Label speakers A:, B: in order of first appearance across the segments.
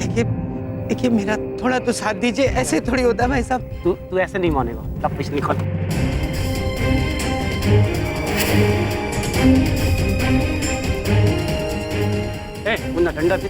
A: देखिए देखिए, मेरा थोड़ा तो साथ दीजिए, ऐसे थोड़ी होता है भाई साहब।
B: तू ऐसे नहीं मानेगा, तब कुछ नहीं खोल। मुन्ना ठंडा थी।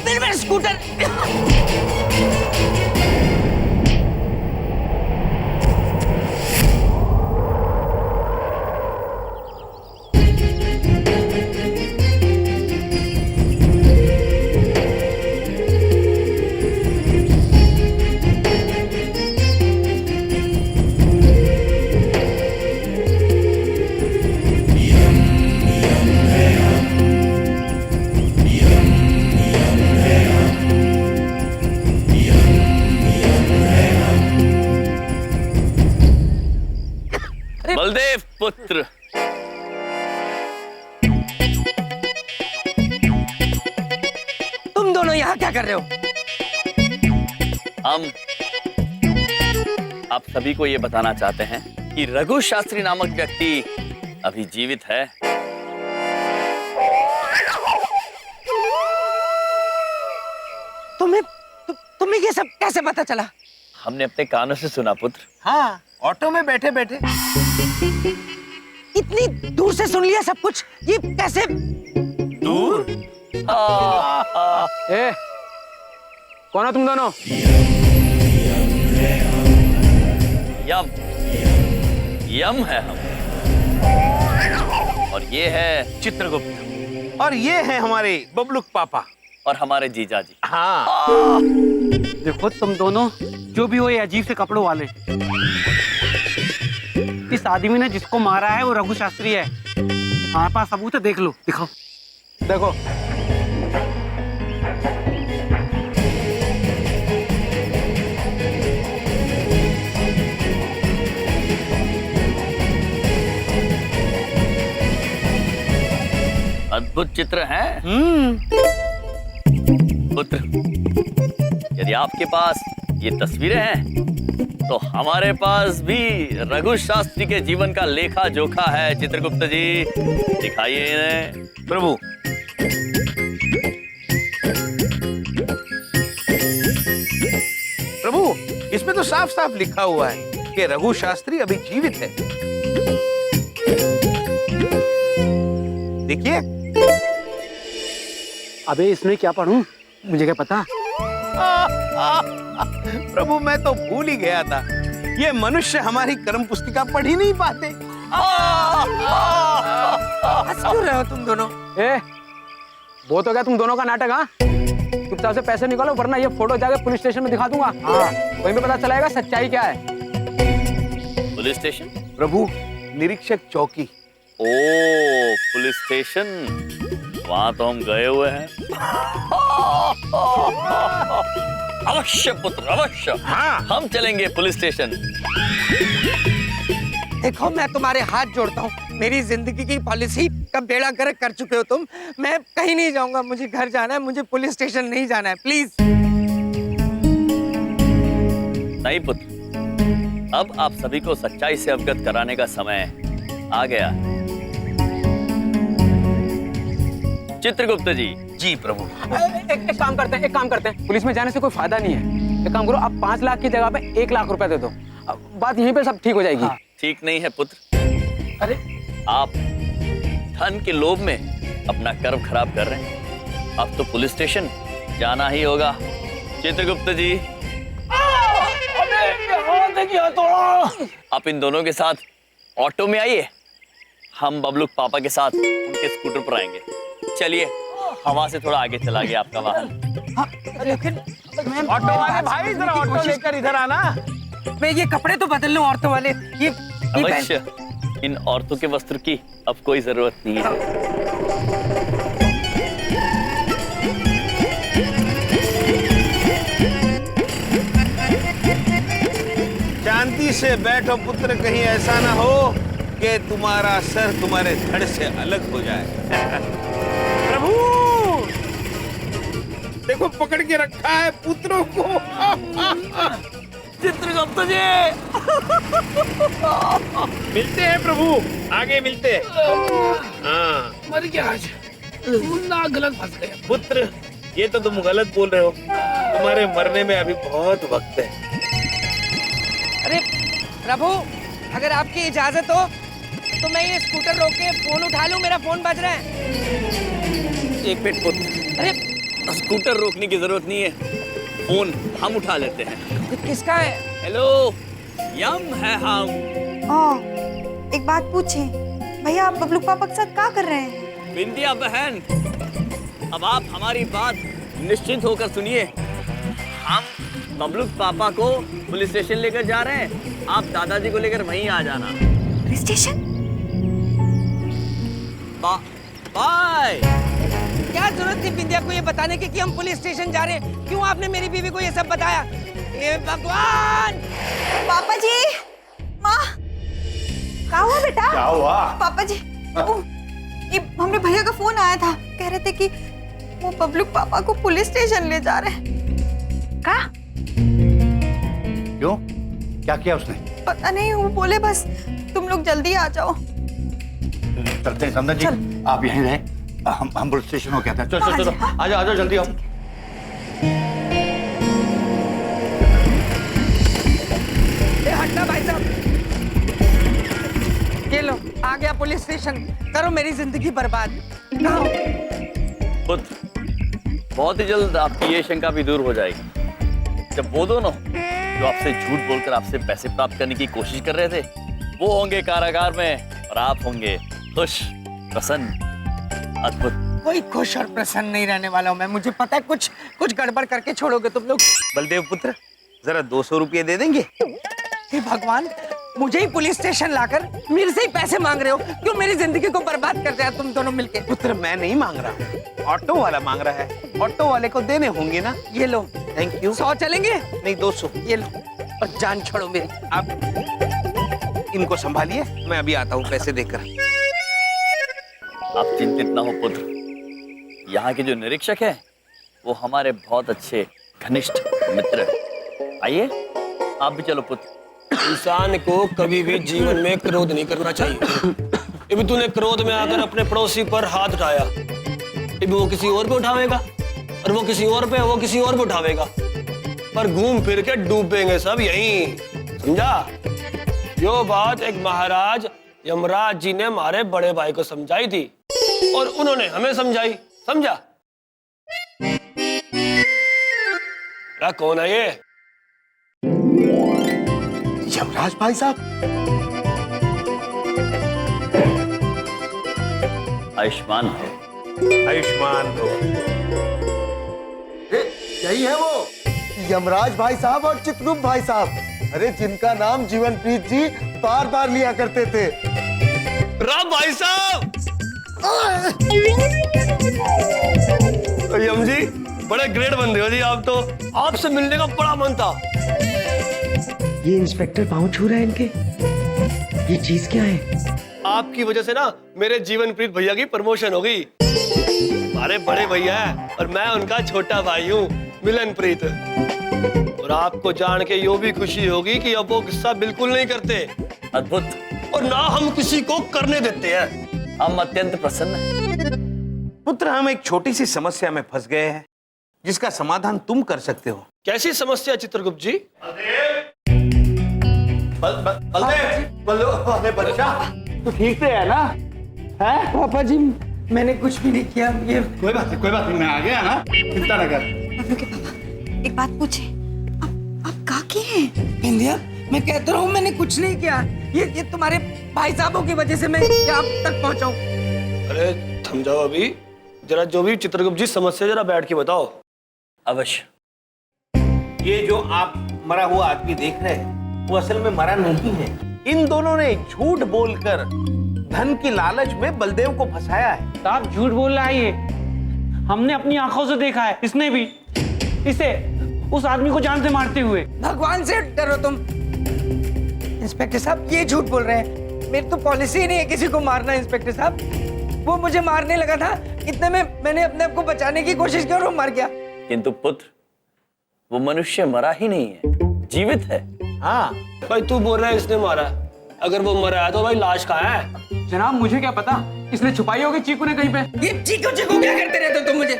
A: मेरा स्कूटर।
C: बलदेव पुत्र,
A: तुम दोनों यहाँ क्या कर रहे हो?
C: हम आप सभी को ये बताना चाहते हैं कि रघु शास्त्री नामक व्यक्ति अभी जीवित है।
A: तुम्हें ये सब कैसे पता चला?
C: हमने अपने कानों से सुना पुत्र।
D: हाँ, ऑटो में बैठे बैठे।
A: इतनी दूर से सुन लिया सब कुछ, ये कैसे?
C: दूर?
B: ए, कौन हो तुम दोनों?
C: यम यम है हम, और ये है
D: चित्रगुप्त, और ये है हमारे बबलुक पापा
C: और हमारे जीजाजी।
D: हाँ।
B: देखो तुम दोनों जो भी हो, ये अजीब से कपड़ों वाले। इस आदमी ने जिसको मारा है वो रघु शास्त्री है। हमारे पास सबूत है, देख लो, दिखाओ। देखो,
C: अद्भुत चित्र है पुत्र। यदि आपके पास ये तस्वीरें हैं तो हमारे पास भी रघु शास्त्री के जीवन का लेखा जोखा है। चित्रगुप्त जी, दिखाइए इन्हें।
D: प्रभु, प्रभु, इसमें तो साफ साफ लिखा हुआ है कि रघु शास्त्री अभी जीवित है। देखिए।
B: अबे इसमें क्या पढ़ूं? मुझे क्या पता।
D: प्रभु, मैं तो भूल ही गया था, ये मनुष्य हमारी कर्म पुस्तिका पढ़ ही नहीं पाते।
A: हंस क्यों रहे हो तुम दोनों?
B: ए, वो तो क्या तुम दोनों का नाटक? हाँ, चुपचाप से पैसे निकालो, वरना ये फोटो जाके पुलिस स्टेशन में दिखा दूंगा। हाँ, वहीं पे पता चलाएगा सच्चाई क्या है।
C: Police station?
D: प्रभु, निरीक्षक चौकी।
C: ओ, पुलिस स्टेशन, वहां तो हम गए हुए हैं। अवश्य पुत्र, अवश्य।
D: हाँ।
C: हम चलेंगे पुलिस स्टेशन।
A: देखो, मैं तुम्हारे हाथ जोड़ता हूँ, मेरी जिंदगी की पॉलिसी का बेड़ा गर्क कर चुके हो तुम। मैं कहीं नहीं जाऊंगा, मुझे घर जाना है, मुझे पुलिस स्टेशन नहीं जाना है, प्लीज।
C: नहीं पुत्र, अब आप सभी को सच्चाई से अवगत कराने का समय आ गया। चित्रगुप्त जी।
D: जी प्रभु।
B: एक काम करते हैं, पुलिस में जाने से कोई फायदा नहीं है। एक काम करो, आप 5 लाख की जगह पे 1 लाख रुपए दे दो, बात यहीं पे सब ठीक हो जाएगी। हाँ।
C: ठीक नहीं है पुत्र।
B: अरे,
C: आप धन के लोभ में अपना कर्म खराब कर रहे हैं। अब तो पुलिस स्टेशन जाना ही होगा। चित्रगुप्त जी, आप इन दोनों के साथ ऑटो में आइए, हम बबलू पापा के साथ उनके स्कूटर पर आएंगे। चलिए, हवा से थोड़ा आगे चला गया आपका वाहन।
A: लेकिन
D: ऑटो वाले भाई, जरा ऑटो लेकर इधर आना।
A: मैं ये कपड़े तो बदल लूं औरतों वाले। ये
C: अवश्य, इन औरतों के वस्त्र की अब कोई जरूरत नहीं है।
D: शांति से बैठो पुत्र, कहीं ऐसा ना हो कि तुम्हारा सर तुम्हारे धड़ से अलग हो जाए। प्रभु, देखो पकड़ के रखा है पुत्रों को।
C: चित्रगुप्त जी,
D: मिलते हैं प्रभु, आगे मिलते हैं। हाँ,
E: मर गया आज, ना गलत फंस गया।
D: पुत्र, ये तो तुम गलत बोल रहे हो, तुम्हारे मरने में अभी बहुत वक्त है।
A: अरे प्रभु, अगर आपकी इजाजत हो तो मैं ये स्कूटर रोक के फोन उठा लूं, मेरा फोन बज रहा है।
C: एक मिनट पुत्र,
A: अरे
C: स्कूटर रोकने की जरूरत नहीं है, फोन हम उठा लेते हैं।
A: किसका है?
C: हेलो, यम है हम।
F: एक बात पूछे भैया, आप बबलू पापा के साथ क्या कर रहे हैं?
C: बिंदिया बहन, अब आप हमारी बात निश्चिंत होकर सुनिए। हम बबलू पापा को पुलिस स्टेशन लेकर जा रहे हैं, आप दादाजी को लेकर वहीं आ जाना।
F: Police station?
C: बाय।
A: क्या जरूरत थी बिंदिया को ये बताने की कि हम पुलिस स्टेशन जा रहे हैं? क्यों आपने मेरी बीवी को ये सब बताया? हे भगवान!
F: पापा जी, माँ, क्या हुआ बेटा?
D: क्या हुआ?
F: पापा जी, ये हमने भैया का फोन आया था, कह रहे थे कि वो बबलू पापा को पुलिस स्टेशन ले जा रहे हैं। क्या?
G: क्यों? क्या किया उसने?
F: पता नहीं, वो बोले बस तुम लोग जल्दी आ जाओ।
G: चलते हैं समझा जी, आप यहीं रहे, हम पुलिस स्टेशन हो कहते हैं। चलो चलो चलो, आ जाओ जल्दी आओ।
A: हटना भाई साहब, ये लो आ गया पुलिस स्टेशन, करो मेरी जिंदगी बर्बाद।
C: पुत्र, बहुत ही जल्द आपकी ये शंका भी दूर हो जाएगी। जब वो दोनों जो आपसे झूठ बोलकर आपसे पैसे प्राप्त करने की कोशिश कर रहे थे, वो होंगे कारागार में और आप होंगे खुश, प्रसन्न, अद्भुत।
A: कोई खुश और प्रसन्न नहीं रहने वाला हूँ मैं। मुझे पता है कुछ गड़बड़ करके छोड़ोगे तुम लोग।
D: बलदेव पुत्र, जरा 200 रुपये दे देंगे?
A: हे भगवान, मुझे ही पुलिस स्टेशन लाकर मेरे से ही पैसे मांग रहे हो? क्यों मेरी जिंदगी को बर्बाद कर दिया तुम दोनों मिलके?
D: पुत्र, मैं नहीं मांग रहा, ऑटो वाला मांग रहा है। ऑटो वाले को देने होंगे ना।
A: ये लो।
D: Thank you.
A: 100 चलेंगे?
D: नहीं, 200।
A: ये लो, और जान छोड़ो मेरी।
D: आप इनको संभालिए, मैं अभी आता हूँ पैसे देकर।
C: आप चिंतित ना हो पुत्र, यहाँ के जो निरीक्षक है वो हमारे बहुत अच्छे घनिष्ठ मित्र हैं। आइए, आप भी चलो पुत्र।
E: इंसान को कभी भी जीवन में क्रोध नहीं करना चाहिए। अभी तूने क्रोध में आकर अपने पड़ोसी पर हाथ उठाया, अभी वो किसी और पे उठावेगा, और वो किसी और पे, वो किसी और पे उठावेगा, पर घूम फिर के डूबेंगे सब यहीं, समझा? जो बात एक महाराज यमराज जी ने हमारे बड़े भाई को समझाई थी और उन्होंने हमें समझाई, समझा? क्या कौन है ये?
G: यमराज भाई साहब।
C: आयुष्मान हो।
D: आयुष्मान हो।
H: यही है वो यमराज भाई साहब और चित्रगुप्त भाई साहब, अरे जिनका नाम जीवनप्रीत जी बार बार लिया करते थे।
E: राम भाई साहब! यम जी, बड़े ग्रेट बंदे हो जी आप तो, आपसे मिलने का बड़ा मन था।
I: ये इंस्पेक्टर पाँव छू रहा है इनके, ये चीज क्या है?
E: आपकी वजह से ना मेरे जीवनप्रीत भैया की प्रमोशन हो गई। हमारे बड़े भैया हैं और मैं उनका छोटा भाई हूँ मिलनप्रीत। और आपको जान के यो भी खुशी होगी कि अब वो गुस्सा बिल्कुल नहीं करते।
C: अद्भुत।
E: और ना हम किसी को करने देते हैं।
C: हम अत्यंत प्रसन्न हैं।
D: पुत्र, हम एक छोटी सी समस्या में फंस गए हैं, जिसका समाधान तुम कर सकते हो।
E: कैसी समस्या चित्रगुप्त जी?
G: बच्चा तू ठीक से है ना? है
A: पापा जी, मैंने कुछ भी नहीं किया। ये
G: कोई बात नहीं, मैं आ गया ना, चिंता न कर।
F: एक बात पूछे, आप का किए हैं?
A: बिंदिया, मैं कहता रहा हूँ मैंने कुछ नहीं किया। ये तुम्हारे भाई साहबों की वजह से मैं यहाँ तक पहुँचा हूँ।
E: अरे थम जाओ अभी, जरा जो भी चित्रगुप्त जी समस्या जरा बैठ के बताओ।
C: अवश्य।
D: ये जो आप मरा हुआ आदमी देख रहे हैं वो असल में मरा नहीं है। इन दोनों ने झूठ बोलकर धन की लालच में बलदेव को फंसाया है।
J: साहब झूठ बोल रहा है ये, हमने अपनी आंखों से देखा है। इसने भी इसे उस आदमी को जान से मारते हुए।
A: भगवान से डरो तुम। इंस्पेक्टर साहब ये झूठ बोल रहे हैं, मेरी तो पॉलिसी ही नहीं है किसी को मारना। इंस्पेक्टर साहब वो मुझे मारने लगा था, इतने में मैंने अपने आप को बचाने की कोशिश की और वो मर गया।
C: किंतु पुत्र, वो मनुष्य मरा ही नहीं है, जीवित है।
E: हाँ भाई, तू बोल रहा है इसने मारा, अगर वो मरा है तो भाई लाश कहाँ है?
B: जनाब मुझे क्या पता, इसने छुपाई होगी चीकू ने कहीं पे।
A: ये चीकू चीकू क्या करते रहते हो तुम मुझे?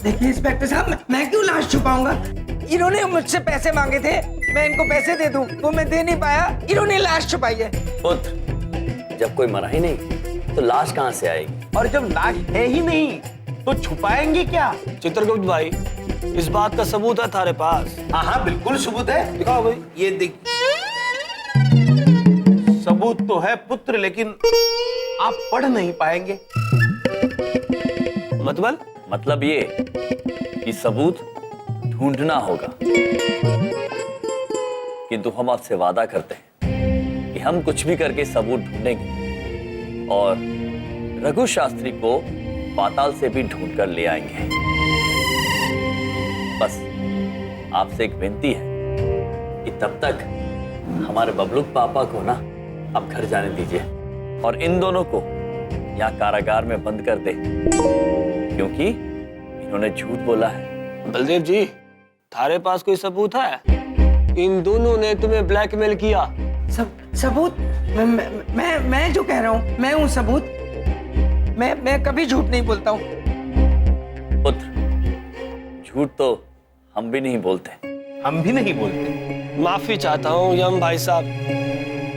A: देखिए इंस्पेक्टर साहब, मैं क्यों लाश छुपाऊंगा? इन्होंने मुझसे पैसे मांगे थे, मैं इनको पैसे दे दूं, वो मैं दे नहीं पाया, इन्होंने लाश छुपाई है।
C: पुत्र, जब कोई मरा ही नहीं तो लाश कहाँ से आएगी?
D: और जब लाश है ही नहीं तो छुपाएंगे क्या?
E: चित्रगुप्त भाई, इस बात का सबूत है थारे पास?
D: हाँ हाँ बिल्कुल सबूत है।
E: दिखाओ भाई।
D: ये देख, सबूत तो है पुत्र, लेकिन आप पढ़ नहीं पाएंगे।
C: मतलब ये कि सबूत ढूंढना होगा। किंतु हम आपसे वादा करते हैं कि हम कुछ भी करके सबूत ढूंढेंगे और रघु शास्त्री को पाताल से भी ढूंढ कर ले आएंगे। बस आपसे एक विनती है कि तब तक हमारे बबलू पापा को ना आप घर जाने दीजिए और इन दोनों को यहाँ कारागार में बंद कर दे, क्योंकि इन्होंने झूठ बोला है।
E: बलदेव जी, थारे पास कोई सबूत है? इन दोनों ने तुम्हें ब्लैकमेल किया।
A: सबूत? मैं जो कह रहा हूँ मैं हूँ सबूत। मैं कभी झूठ नहीं बोलता हूँ।
C: पुत्र, झूठ तो हम भी नहीं बोलते।
D: हम भी नहीं बोलते।
E: माफी चाहता हूँ यम भाई साहब,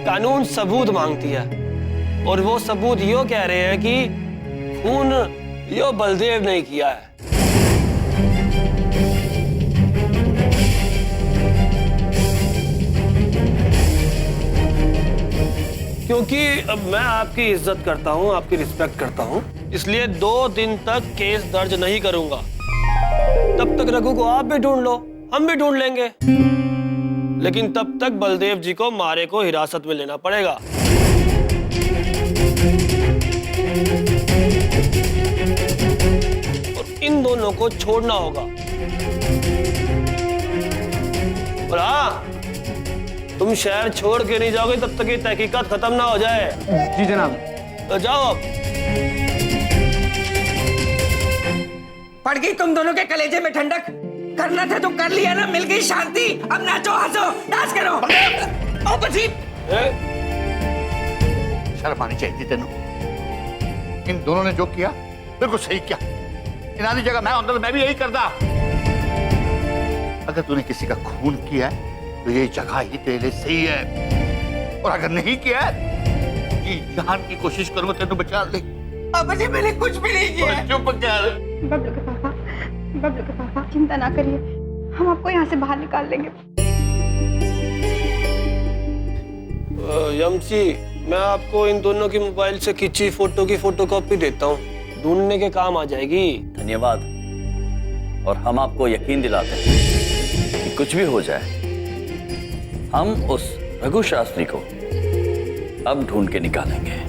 E: कानून सबूत मांगती है और वो सबूत यो कह रहे हैं कि खून यो बलदेव ने किया है। क्योंकि अब मैं आपकी इज्जत करता हूं, आपकी रिस्पेक्ट करता हूं, इसलिए 2 दिन तक केस दर्ज नहीं करूंगा। तब तक रघु को आप भी ढूंढ लो, हम भी ढूंढ लेंगे, लेकिन तब तक बलदेव जी को मारे को हिरासत में लेना पड़ेगा। और इन दोनों को छोड़ना होगा। और हाँ, तुम शहर छोड़ के नहीं जाओगे तब तक ये तहकीकात खत्म ना हो जाए।
B: जी जनाब।
E: तो जाओ अब।
A: पड़ गई तुम दोनों के कलेजे में ठंडक। करना था तो कर लिया ना, मिल गई शांति। अब नाचो, हंसो, डांस करो। ओ बसी,
G: शर्म आनी चाहिए तेनू। इन दोनों ने जो किया बिल्कुल सही किया। इन्हां दी जगह मैं होंदा तो मैं भी यही करदा। अगर तूने किसी का खून किया है तो ये जगह ही तेरे लिए सही है, और अगर नहीं किया है जी जान की कोशिश करूंगा तेनू बचा ले।
A: अब जी मैंने कुछ भी नहीं किया।
G: चुप कर।
F: बबलू के पापा चिंता ना करिए, हम आपको यहाँ से बाहर निकाल लेंगे।
E: यमसी, मैं आपको इन दोनों की मोबाइल से खींची फोटो की फोटोकॉपी देता हूँ, ढूंढने के काम आ जाएगी।
C: धन्यवाद। और हम आपको यकीन दिलाते हैं कि कुछ भी हो जाए हम उस रघु शास्त्री को अब ढूंढ के निकालेंगे।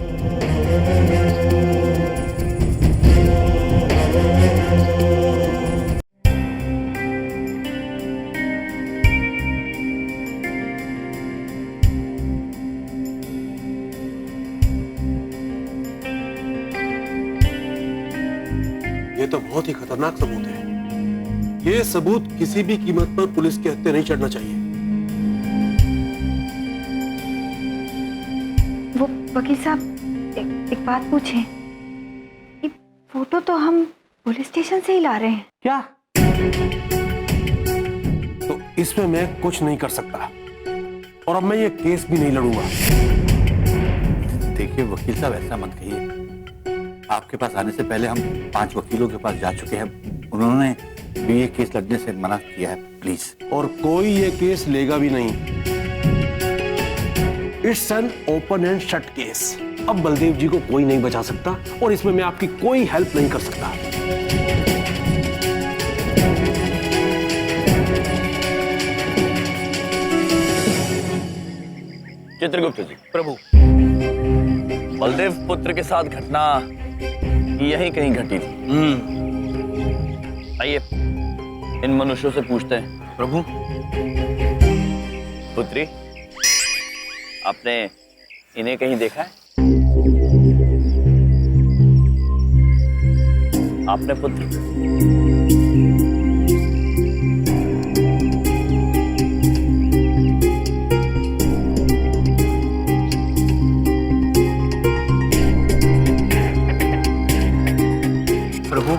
K: ये तो बहुत ही खतरनाक सबूत है। ये सबूत किसी भी कीमत पर पुलिस के हत्थे नहीं चढ़ना चाहिए।
F: वो वकील साहब, एक बात पूछें। ये फोटो तो हम पुलिस स्टेशन से ही ला रहे हैं।
K: क्या? तो इसमें मैं कुछ नहीं कर सकता और अब मैं ये केस भी नहीं लड़ूंगा।
G: देखिए वकील साहब, ऐसा मत कहिए। आपके पास आने से पहले हम 5 वकीलों के पास जा चुके हैं। उन्होंने ये केस लड़ने से मना किया है, प्लीज।
K: और कोई ये केस लेगा भी नहीं। It's an open and shut case. अब बलदेव जी को कोई नहीं बचा सकता और इसमें मैं आपकी कोई हेल्प नहीं कर सकता।
C: चित्रगुप्त जी,
D: प्रभु,
C: बलदेव पुत्र के साथ घटना यहीं कहीं घटी थी। आइए इन मनुष्यों से पूछते हैं।
D: प्रभु,
C: पुत्री, आपने इन्हें कहीं देखा है? आपने पुत्र?
D: प्रभु,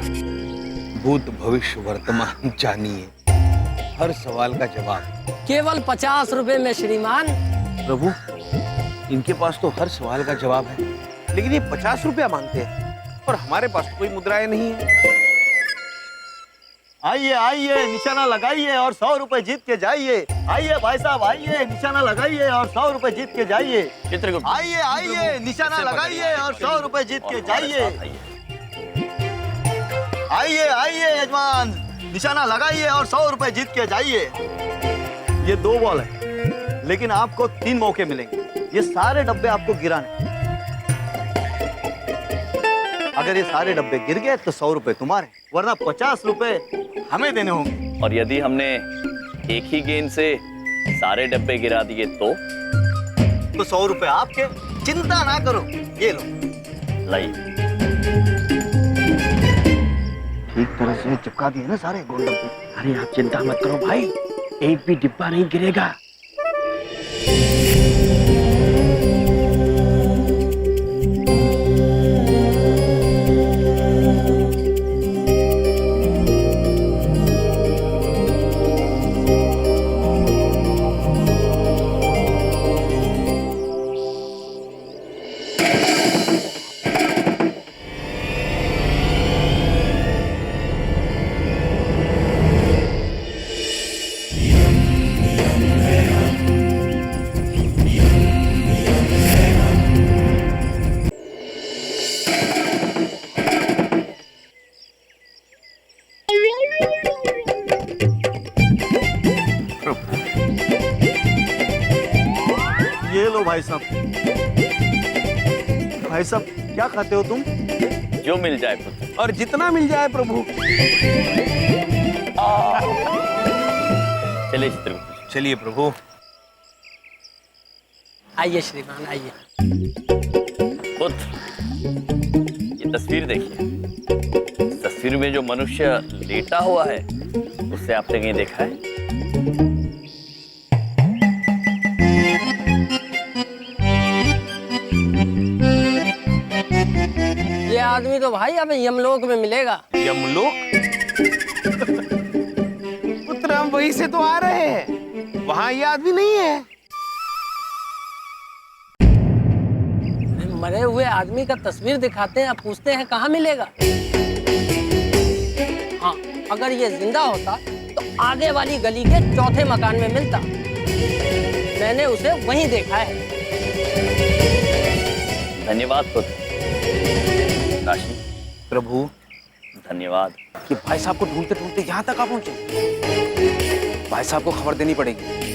D: भूत भविष्य वर्तमान जानिए, हर सवाल का जवाब।
L: केवल 50 रुपए में श्रीमान।
D: प्रभु, इनके पास तो हर सवाल का जवाब है, लेकिन ये 50 रुपया मांगते हैं और हमारे पास तो कोई मुद्राएं नहीं है।
H: आइए आइए, निशाना लगाइए और 100 रुपए जीत के जाइए। आइए भाई साहब, आइए, निशाना लगाइए और 100 रुपए जीत के जाइए।
C: चित्रगुप्त,
H: आइए आइए, निशाना लगाइए और 100 रुपए जीत के जाइए। आइए आइए यजमान, निशाना लगाइए और 100 रुपए जीत के जाइए। ये 2 बॉल है, लेकिन आपको 3 मौके मिलेंगे। ये सारे डब्बे आपको गिराने। अगर ये सारे डब्बे गिर गए तो 100 रुपए तुम्हारे, वरना 50 रुपए हमें देने होंगे।
C: और यदि हमने एक ही गेंद से सारे डब्बे गिरा दिए तो
H: 100 रुपए आपके। चिंता ना करो, ये लो।
C: लाइए।
I: ठीक तरह से चिपका दिए ना सारे गोल डब्बे। अरे आप चिंता मत करो भाई, एक भी डिब्बा नहीं गिरेगा।
H: ये लो भाई साहब। भाई साहब, क्या खाते हो तुम?
C: जो मिल जाए पुत्र।
D: और जितना मिल जाए प्रभु।
C: चलिए चित्रगुप्त।
D: चलिए प्रभु।
L: आइए श्रीमान, आइए।
C: पुत्र, ये तस्वीर देखिए। इस तस्वीर में जो मनुष्य लेटा हुआ है, उससे आपने कहीं देखा है?
L: ये आदमी तो भाई अब यमलोक में मिलेगा।
D: यमलोक? पुत्र, हम वहीं से तो आ रहे हैं, वहां ये आदमी नहीं है।
L: मरे हुए आदमी का तस्वीर दिखाते हैं, अब पूछते हैं कहाँ मिलेगा। हाँ, अगर ये जिंदा होता तो आगे वाली गली के चौथे मकान में मिलता। मैंने उसे वहीं देखा है।
C: धन्यवाद पुत्र। राशि।
D: प्रभु,
C: धन्यवाद।
B: कि भाई साहब को ढूंढते ढूंढते यहाँ तक आ पहुंचे। भाई साहब को खबर देनी पड़ेगी।